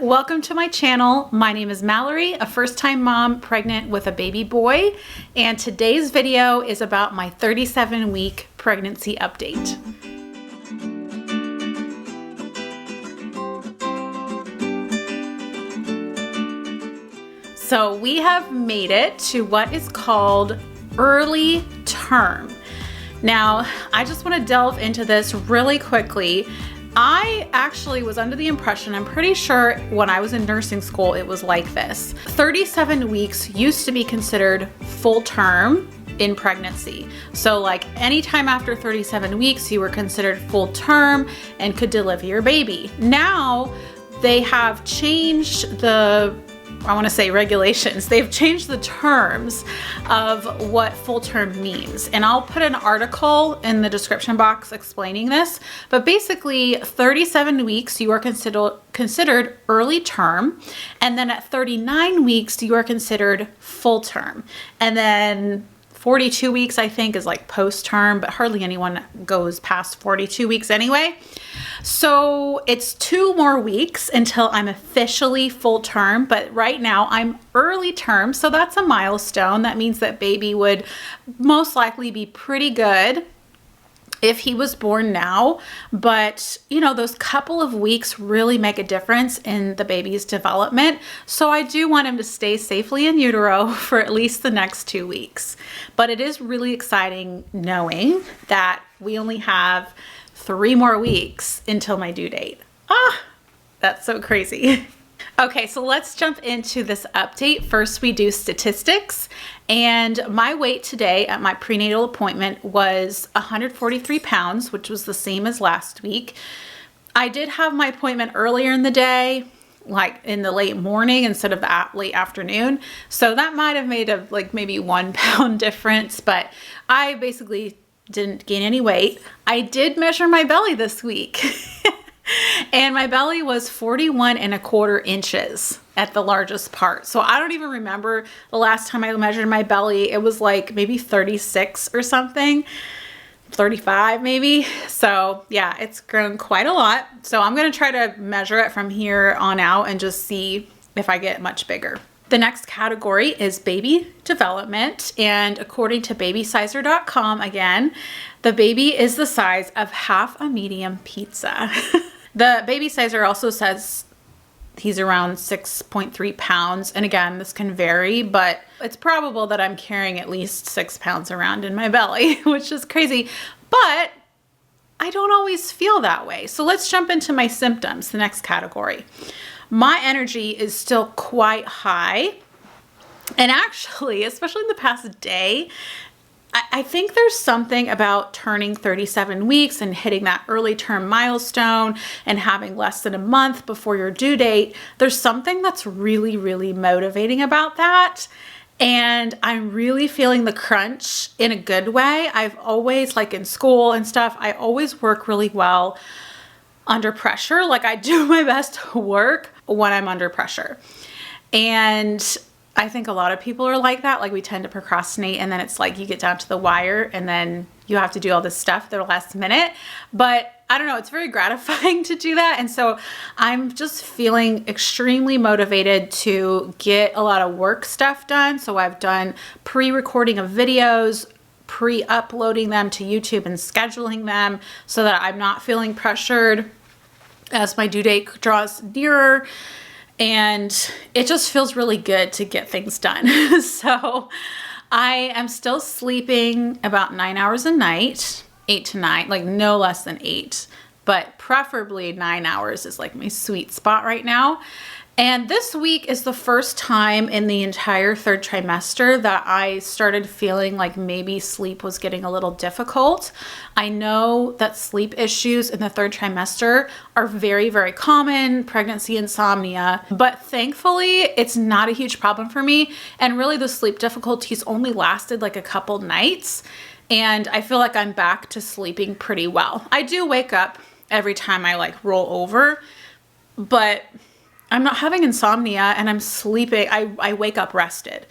Welcome to my channel. My name is Mallory, a first-time mom pregnant with a baby boy, and today's video is about my 37-week pregnancy update. So we have made it to what is called early term. Now, I just want to delve into this really quickly. I actually was under the impression, I'm pretty sure when I was in nursing school, it was like this. 37 weeks used to be considered full term in pregnancy. So like anytime after 37 weeks, you were considered full term and could deliver your baby. Now they have changed regulations. They've changed the terms of what full term means. And I'll put an article in the description box explaining this. But basically 37 weeks, you are considered early term. And then at 39 weeks, you are considered full term. And then 42 weeks, I think, is like post-term, but hardly anyone goes past 42 weeks anyway. So it's 2 more weeks until I'm officially full term, but right now I'm early term, so that's a milestone. That means that baby would most likely be pretty good if he was born now, but you know, those couple of weeks really make a difference in the baby's development. So I do want him to stay safely in utero for at least the next 2 weeks. But it is really exciting knowing that we only have 3 more weeks until my due date. That's so crazy. Okay, so let's jump into this update. First, we do statistics. And my weight today at my prenatal appointment was 143 pounds, which was the same as last week. I did have my appointment earlier in the day, like in the late morning instead of the late afternoon. So that might have made maybe 1 pound difference, but I basically didn't gain any weight. I did measure my belly this week. And my belly was 41¼ inches at the largest part. So I don't even remember the last time I measured my belly. It was like maybe 36 or something, 35 maybe. So yeah, it's grown quite a lot. So I'm going to try to measure it from here on out and just see if I get much bigger. The next category is baby development, and according to babysizer.com, again, the baby is the size of half a medium pizza. The baby sizer also says he's around 6.3 pounds, and again, this can vary, but it's probable that I'm carrying at least 6 pounds around in my belly, which is crazy, but I don't always feel that way. So let's jump into my symptoms, the next category. My energy is still quite high. And actually, especially in the past day, I think there's something about turning 37 weeks and hitting that early term milestone and having less than a month before your due date. There's something that's really, really motivating about that. And I'm really feeling the crunch in a good way. I've always, like in school and stuff, I always work really well under pressure. Like I do my best to work when I'm under pressure. And I think a lot of people are like that. Like we tend to procrastinate, and then it's like you get down to the wire and then you have to do all this stuff at the last minute. But I don't know, it's very gratifying to do that. And so I'm just feeling extremely motivated to get a lot of work stuff done. So I've done pre-recording of videos, pre-uploading them to YouTube and scheduling them so that I'm not feeling pressured as my due date draws nearer. And it just feels really good to get things done. So I am still sleeping about 9 hours a night, 8 to 9, like no less than 8, but preferably 9 hours is like my sweet spot right now. And this week is the first time in the entire 3rd trimester that I started feeling like maybe sleep was getting a little difficult. I know that sleep issues in the 3rd trimester are very, very common, pregnancy insomnia, but thankfully it's not a huge problem for me. And really the sleep difficulties only lasted like a couple nights. And I feel like I'm back to sleeping pretty well. I do wake up every time I like roll over, but I'm not having insomnia and I'm sleeping. I wake up rested.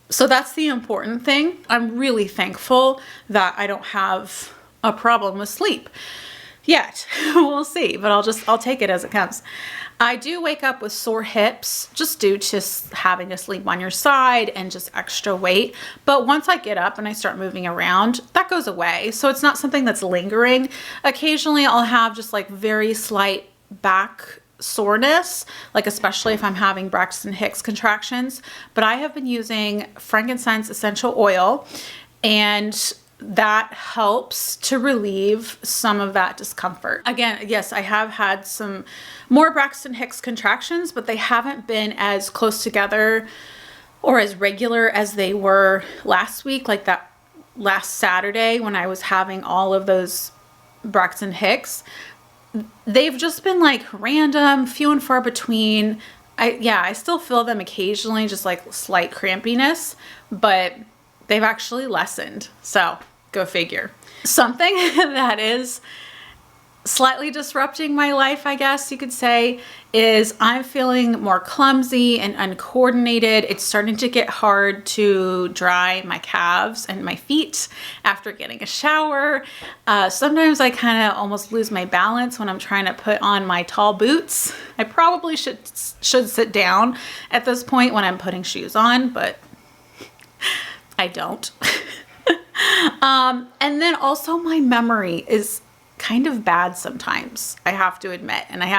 So that's the important thing. I'm really thankful that I don't have a problem with sleep yet. We'll see, but I'll take it as it comes. I do wake up with sore hips just due to having to sleep on your side and just extra weight. But once I get up and I start moving around, that goes away. So it's not something that's lingering. Occasionally I'll have just like very slight back soreness, like especially if I'm having Braxton Hicks contractions. But I have been using frankincense essential oil, and that helps to relieve some of that discomfort. Again, yes, I have had some more Braxton Hicks contractions, but they haven't been as close together or as regular as they were last week, like that last Saturday when I was having all of those Braxton Hicks. They've just been like random, few and far between. I still feel them occasionally, just like slight crampiness, but they've actually lessened. So go figure. Something that is slightly disrupting my life, I guess you could say, is I'm feeling more clumsy and uncoordinated. It's starting to get hard to dry my calves and my feet after getting a shower. Sometimes I kind of almost lose my balance when I'm trying to put on my tall boots. I probably should sit down at this point when I'm putting shoes on, but I don't. And then also my memory is kind of bad sometimes, I have to admit. And I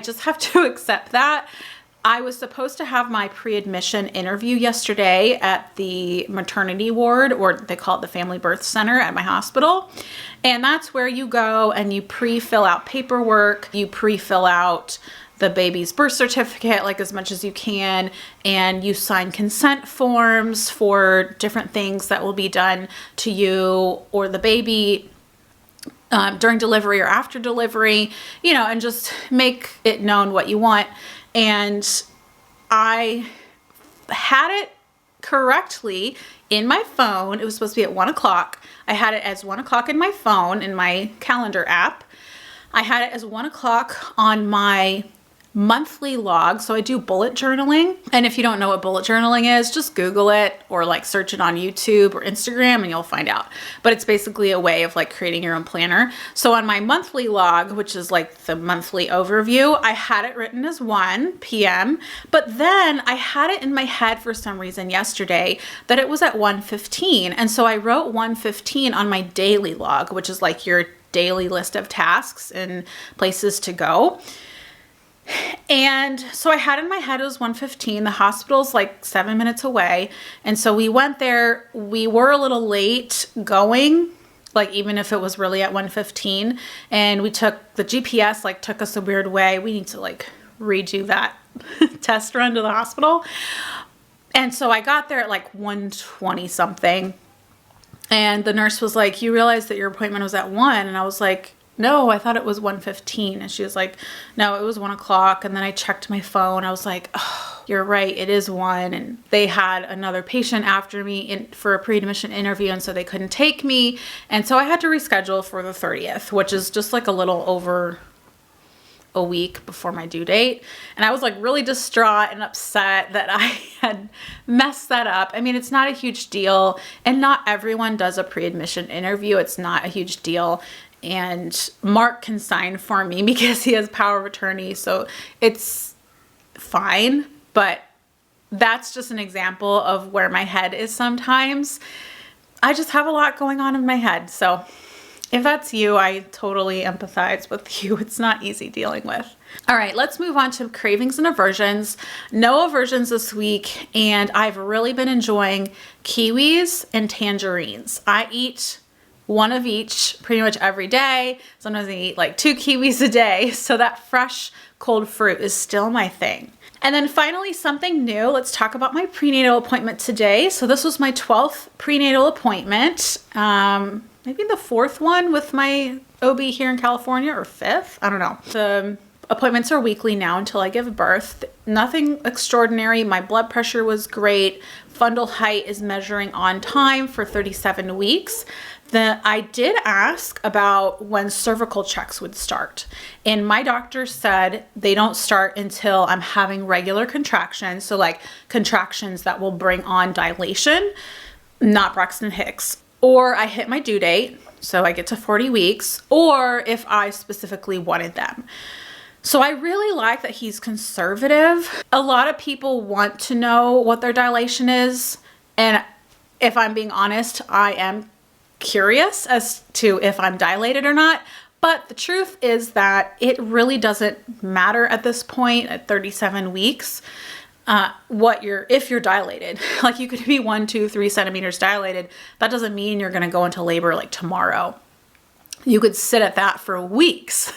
just have to accept that. I was supposed to have my pre-admission interview yesterday at the maternity ward, or they call it the family birth center at my hospital. And that's where you go and you pre-fill out paperwork, you pre-fill out the baby's birth certificate, like as much as you can, and you sign consent forms for different things that will be done to you or the baby during delivery or after delivery, and just make it known what you want. And I had it correctly in my phone. It was supposed to be at 1 o'clock. I had it as 1 o'clock in my phone, in my calendar app. I had it as 1 o'clock on my monthly log. So I do bullet journaling. And if you don't know what bullet journaling is, just Google it or like search it on YouTube or Instagram and you'll find out. But it's basically a way of like creating your own planner. So on my monthly log, which is like the monthly overview, I had it written as 1 p.m. But then I had it in my head for some reason yesterday that it was at 1:15. And so I wrote 1:15 on my daily log, which is like your daily list of tasks and places to go. And so I had in my head it was 1:15. The hospital's like 7 minutes away. And so we went there. We were a little late going, like even if it was really at 1:15. And we took the GPS, like took us a weird way. We need to like redo that test run to the hospital. And so I got there at like 1:20 something. And the nurse was like, "You realize that your appointment was at 1?" And I was like, "No, I thought it was 1:15. And she was like, "No, it was 1 o'clock." And then I checked my phone. I was like, "Oh, you're right. It is 1." And they had another patient after me for a pre-admission interview. And so they couldn't take me. And so I had to reschedule for the 30th, which is just like a little over a week before my due date. And I was like really distraught and upset that I had messed that up. I mean, it's not a huge deal. And not everyone does a pre-admission interview. It's not a huge deal. And Mark can sign for me because he has power of attorney, so it's fine. But that's just an example of where my head is sometimes. I just have a lot going on in my head. So if that's you, I totally empathize with you. It's not easy dealing with. All right, let's move on to cravings and aversions. No aversions this week, and I've really been enjoying kiwis and tangerines. I eat one of each pretty much every day. Sometimes I eat like 2 kiwis a day. So that fresh cold fruit is still my thing. And then finally, something new. Let's talk about my prenatal appointment today. So this was my 12th prenatal appointment. Maybe the 4th one with my OB here in California, or 5th. I don't know. The appointments are weekly now until I give birth. Nothing extraordinary. My blood pressure was great. Fundal height is measuring on time for 37 weeks. I did ask about when cervical checks would start. And my doctor said they don't start until I'm having regular contractions. So like contractions that will bring on dilation, not Braxton Hicks. Or I hit my due date, so I get to 40 weeks, or if I specifically wanted them. So I really like that he's conservative. A lot of people want to know what their dilation is. And if I'm being honest, I am curious as to if I'm dilated or not. But the truth is that it really doesn't matter at this point at 37 weeks. If you're dilated. Like, you could be 1, 2, 3 centimeters dilated. That doesn't mean you're going to go into labor like tomorrow. You could sit at that for weeks.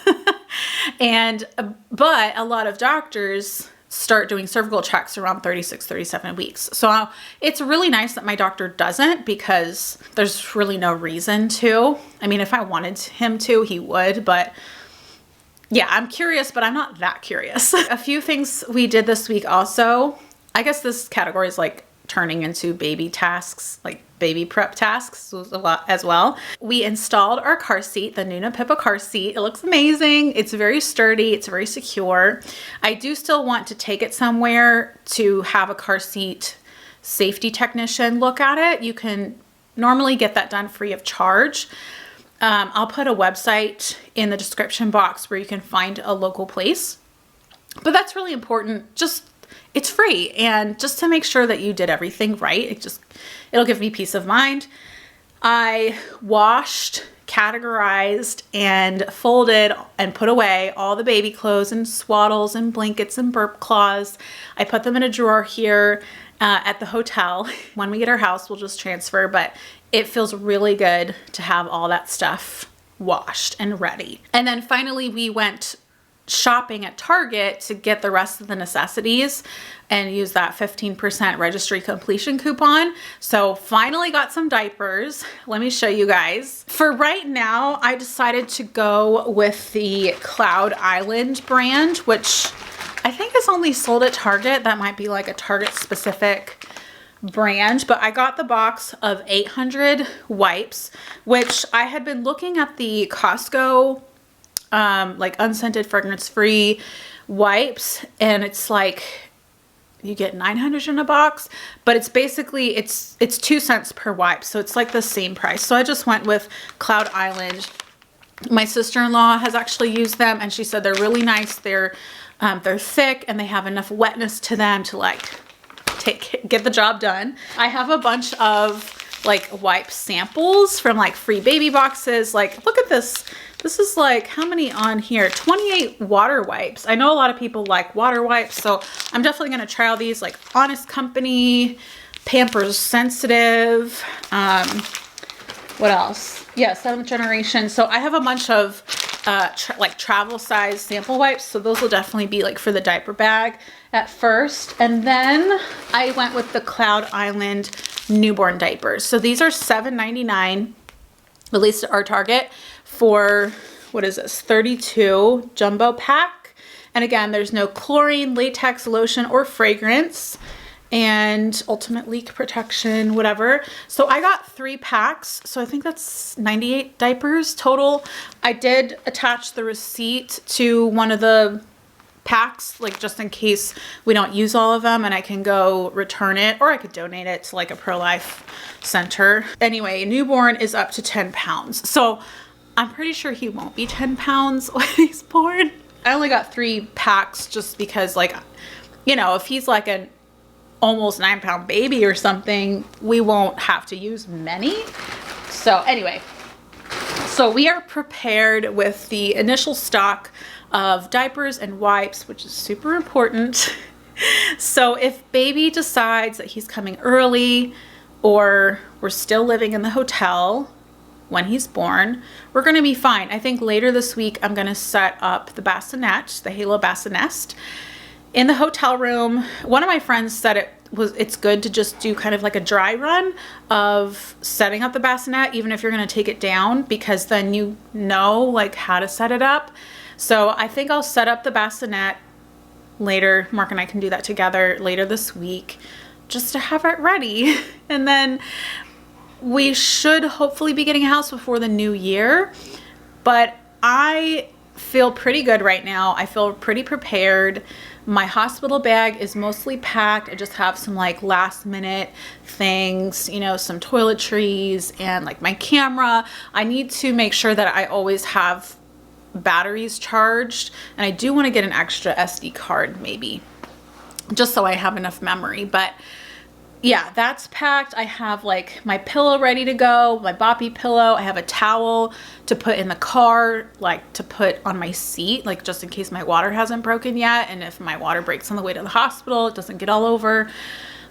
But a lot of doctors start doing cervical checks around 36, 37 weeks. So it's really nice that my doctor doesn't, because there's really no reason to. I mean, if I wanted him to, he would, but yeah, I'm curious, but I'm not that curious. A few things we did this week also. I guess this category is like turning into baby tasks, like baby prep tasks a lot as well. We installed our car seat, the Nuna Pippa car seat. It looks amazing. It's very sturdy. It's very secure. I do still want to take it somewhere to have a car seat safety technician look at it. You can normally get that done free of charge. I'll put a website in the description box where you can find a local place. But that's really important. It's free, and just to make sure that you did everything right. It'll give me peace of mind. I washed, categorized, and folded and put away all the baby clothes and swaddles and blankets and burp cloths. I put them in a drawer here at the hotel. When we get our house, we'll just transfer, but it feels really good to have all that stuff washed and ready. And then finally, we went shopping at Target to get the rest of the necessities and use that 15% registry completion coupon. So finally got some diapers. Let me show you guys. For right now, I decided to go with the Cloud Island brand, which I think is only sold at Target. That might be like a Target specific brand, but I got the box of 800 wipes, which I had been looking at the Costco like unscented, fragrance-free wipes, and it's like you get 900 in a box, but it's basically it's 2 cents per wipe, so it's like the same price. So I just went with Cloud Island. My sister-in-law has actually used them, and she said they're really nice. They're thick, and they have enough wetness to them to like get the job done. I have a bunch of like wipe samples from like free baby boxes. Like, look at this. This is like, how many on here? 28 water wipes. I know a lot of people like water wipes, so I'm definitely going to try all these, like Honest Company, Pampers Sensitive. What else? Yeah, 7th generation. So I have a bunch of like travel size sample wipes. So those will definitely be like for the diaper bag at first. And then I went with the Cloud Island newborn diapers. So these are $7.99, at least at our Target, for, what is this, 32 jumbo pack. And again, there's no chlorine, latex, lotion, or fragrance, and ultimate leak protection, whatever. So I got 3 packs. So I think that's 98 diapers total. I did attach the receipt to one of the packs, like just in case we don't use all of them, and I can go return it, or I could donate it to like a pro-life center. Anyway, newborn is up to 10 pounds. So I'm pretty sure he won't be 10 pounds when he's born. I only got 3 packs just because, like, you know, if he's like an almost 9-pound baby or something, we won't have to use many. So anyway, so we are prepared with the initial stock of diapers and wipes, which is super important. So if baby decides that he's coming early, or we're still living in the hotel when he's born, we're going to be fine. I think later this week I'm going to set up the bassinet, the Halo bassinet, in the hotel room. One of my friends said it's good to just do kind of like a dry run of setting up the bassinet, even if you're going to take it down, because then you know like how to set it up. So I think I'll set up the bassinet later. Mark and I can do that together later this week, just to have it ready. And then we should hopefully be getting a house before the new year. But I feel pretty good right now. I feel pretty prepared. My hospital bag is mostly packed. I just have some like last minute things, you know, some toiletries and like my camera. I need to make sure that I always have batteries charged, and I do want to get an extra SD card maybe, just so I have enough memory. But yeah, that's packed. I have like my pillow ready to go, my boppy pillow. I have a towel to put in the car, like to put on my seat, like just in case my water hasn't broken yet. And if my water breaks on the way to the hospital, it doesn't get all over.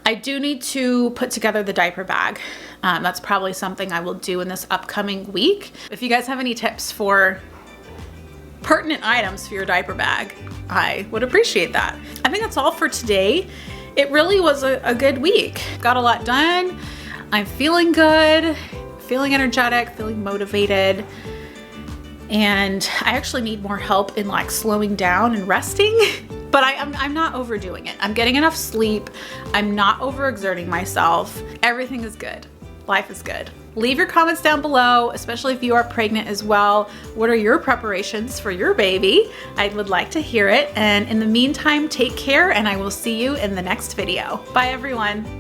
I do need to put together the diaper bag. That's probably something I will do in this upcoming week. If you guys have any tips for pertinent items for your diaper bag, I would appreciate that. I think that's all for today. It really was a good week. Got a lot done. I'm feeling good, feeling energetic, feeling motivated. And I actually need more help in like slowing down and resting, but I'm not overdoing it. I'm getting enough sleep. I'm not overexerting myself. Everything is good. Life is good. Leave your comments down below, especially if you are pregnant as well. What are your preparations for your baby? I would like to hear it. And in the meantime, take care, and I will see you in the next video. Bye, everyone.